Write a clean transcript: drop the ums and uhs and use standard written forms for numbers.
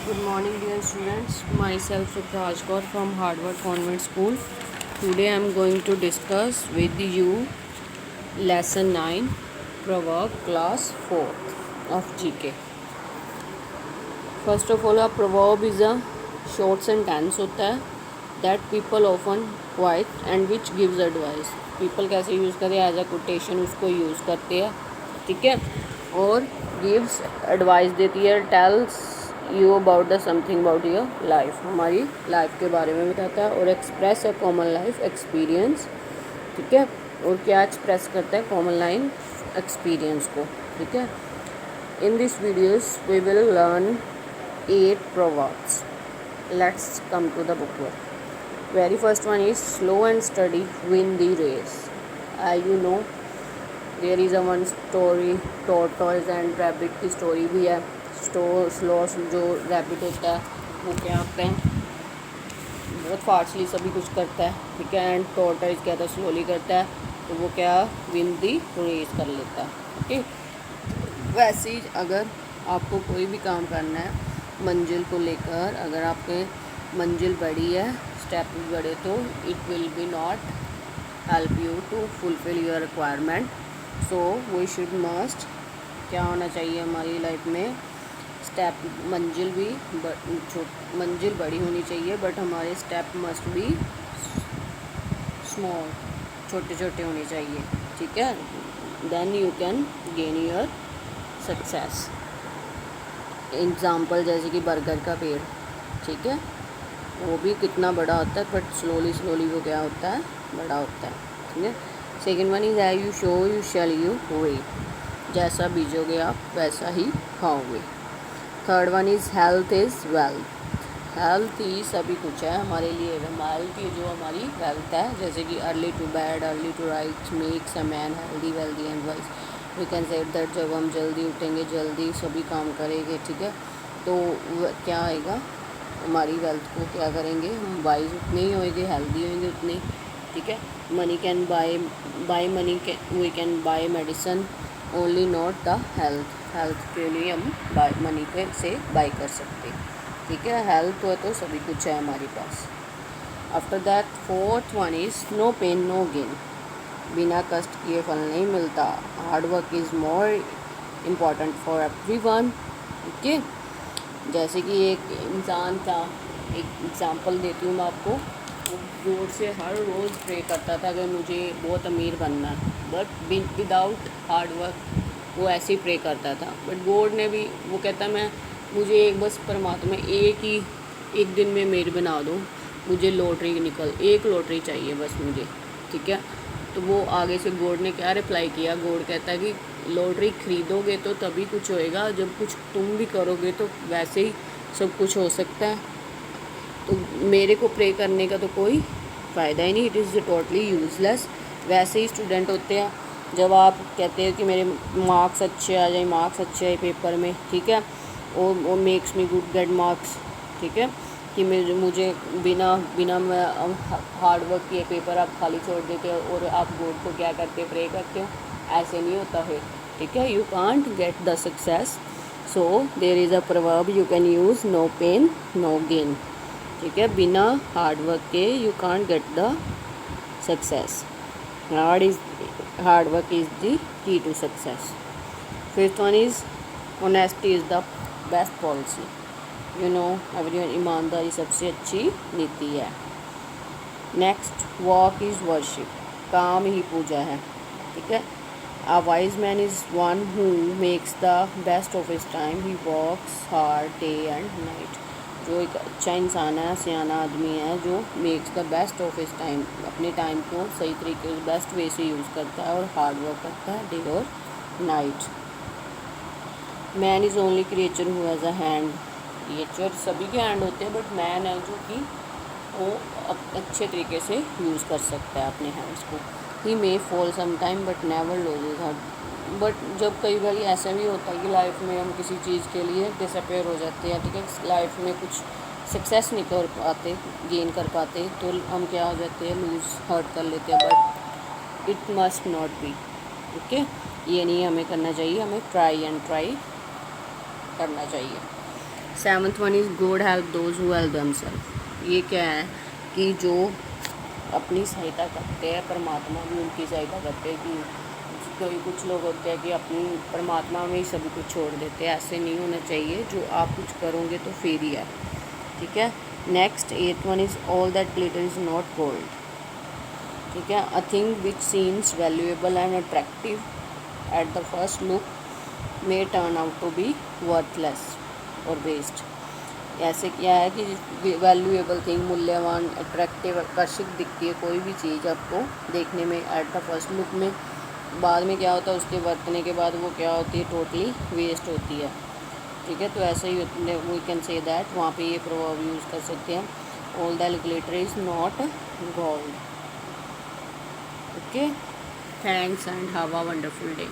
Good morning, dear students. Myself Rajkot from Harvard Convent School. Today I am going to discuss with you lesson 9, proverb class 4 of GK. First of all, a proverb is a short sentence होता है that people often quote and which gives advice. People कैसे use करें as a quotation उसको use करते हैं, ठीक है, और गिव्स एडवाइस देती है, tells you about the something about your life, हमारी लाइफ के बारे में बताता है, और express a common life experience, ठीक है, और क्या एक्सप्रेस करता है कॉमन लाइफ एक्सपीरियंस को, ठीक है. In this videos we will learn 8 proverbs. Let's come to the booklet. Very first one is slow and steady win the race. You know there is a one story, tortoise and rabbit की story भी है. Slow जो rabbit होता है वो क्या करते हैं, बहुत फास्टली सभी कुछ करता है, ठीक है, एंड टॉर्टोइज क्या था स्लोली करता है, तो वो क्या विन दी रेस कर लेता है, ओके. वैसे ही अगर आपको कोई भी काम करना है मंजिल को लेकर, अगर आपके मंजिल बड़ी है, स्टेप भी बड़े, तो it will be not help you to fulfil your requirement. So we should must क्या होना चाहिए हमारी लाइफ में, स्टेप मंजिल भी मंजिल बड़ी होनी चाहिए, बट हमारे स्टेप मस्ट बी स्मॉल, छोटे छोटे होने चाहिए, ठीक है. Then you can gain your success. Example जैसे कि बर्गर का पेड़, ठीक है, वो भी कितना बड़ा होता है, बट स्लोली वो क्या होता है, बड़ा होता है, ठीक है. Second one is you sow you shall यू रीप, जैसा बीजोगे आप वैसा ही खाओगे. Third one is health is wealth. Health ही सभी कुछ है हमारे लिए. हेल्थ ही जो हमारी वेल्थ है, जैसे कि early to bed early to right makes a man healthy wealthy and wise. We can say that जब हम जल्दी उठेंगे, जल्दी सभी काम करेंगे, ठीक है, तो क्या आएगा, हमारी वेल्थ को क्या करेंगे हम, वाइज उतने ही होंगे, हेल्दी होंगे उतने, ठीक है. Money can buy money we can buy medicine only not the health. Health के लिए हम मनी के से बाय कर सकते, ठीक है. हेल्थ हो तो सभी कुछ है हमारे पास. After that fourth one is no pain no gain. बिना कष्ट किए फल नहीं मिलता. Hard work is more important for everyone, okay. जैसे कि एक इंसान था, एक एग्ज़ाम्पल देती हूँ मैं आपको. वो जोर से हर रोज़ प्रे करता था कि मुझे बहुत अमीर बनना है, बट विदाउट हार्ड वर्क वो ऐसे ही प्रे करता था. बट गॉड ने भी, वो कहता मैं मुझे एक बस परमात्मा एक दिन में मेरी बना दो, मुझे एक लॉटरी चाहिए बस मुझे, ठीक है. तो वो आगे से गॉड ने क्या रिप्लाई किया, गॉड कहता है कि लॉटरी खरीदोगे तो तभी कुछ होएगा, जब कुछ तुम भी करोगे तो वैसे ही सब कुछ हो सकता है. तो मेरे को प्रे करने का तो कोई फ़ायदा ही नहीं, इट इज़ टोटली यूज़लेस. वैसे ही स्टूडेंट होते हैं, जब आप कहते हो कि मेरे मार्क्स अच्छे आ जाए पेपर में, ठीक है, और makes me good get marks, ठीक है, कि मुझे बिना बिना हार्ड वर्क किए पेपर आप खाली छोड़ देते हो और आप गॉड को क्या करते हो, प्रे करते हो. ऐसे नहीं होता है, ठीक है. You can't get the success. So there is a proverb you can use no pain no gain, ठीक है. बिना हार्ड वर्क के you can't get the success. Hard work is the key to success. Fifth one is honesty is the best policy. You know everyone, ईमानदारी सबसे अच्छी नीति है. Next walk is worship, काम ही पूजा है, ठीक है. A wise man is one who makes the best of his time, he walks hard day and night. जो एक अच्छा इंसान है, सियाना आदमी है, जो makes the best of his time, अपने टाइम को सही तरीके से बेस्ट वे से यूज़ करता है और हार्ड वर्क करता है डे और night. Man is only creature who has a hand. Creature सभी के हैंड होते हैं, बट मैन है जो कि वो अच्छे तरीके से यूज़ कर सकता है अपने हैंड्स को. He may fall some time but never loses heart. But जब कई बार ऐसा भी होता है कि लाइफ में हम किसी चीज़ के लिए डिसअपेयर हो जाते हैं, ठीक है, लाइफ में कुछ सक्सेस नहीं कर पाते, गेन कर पाते, तो हम क्या हो जाते हैं, लूज़ हर्ट कर लेते हैं. But it must not be, okay. ये नहीं हमें करना चाहिए, हमें ट्राई एंड ट्राई करना चाहिए. Seventh one is God help those who help themselves. ये क्या है कि जो अपनी सहायता करते हैं परमात्मा भी उनकी सहायता करते हैं। कि कोई कुछ लोग होते हैं कि अपनी परमात्मा में ही सभी कुछ छोड़ देते हैं, ऐसे नहीं होना चाहिए। जो आप कुछ करोगे तो फिर ही है, ठीक है। Next 8th one is all that glitter is not gold, ठीक है। A thing which seems valuable and attractive at the first look may turn out to be worthless और वेस्ट। ऐसे क्या है कि वैल्यूएबल थिंग, मूल्यवान, अट्रैक्टिव, आकर्षक दिखती है कोई भी चीज़ आपको देखने में एट द फर्स्ट लुक में, बाद में क्या होता है उसके बरतने के बाद वो क्या होती है, टोटली वेस्ट होती है, ठीक है। तो ऐसा ही वी कैन से दैट, वहाँ पे ये प्रभाव यूज़ कर सकते हैं, all the glitter is not gold. Okay, thanks and have a wonderful day.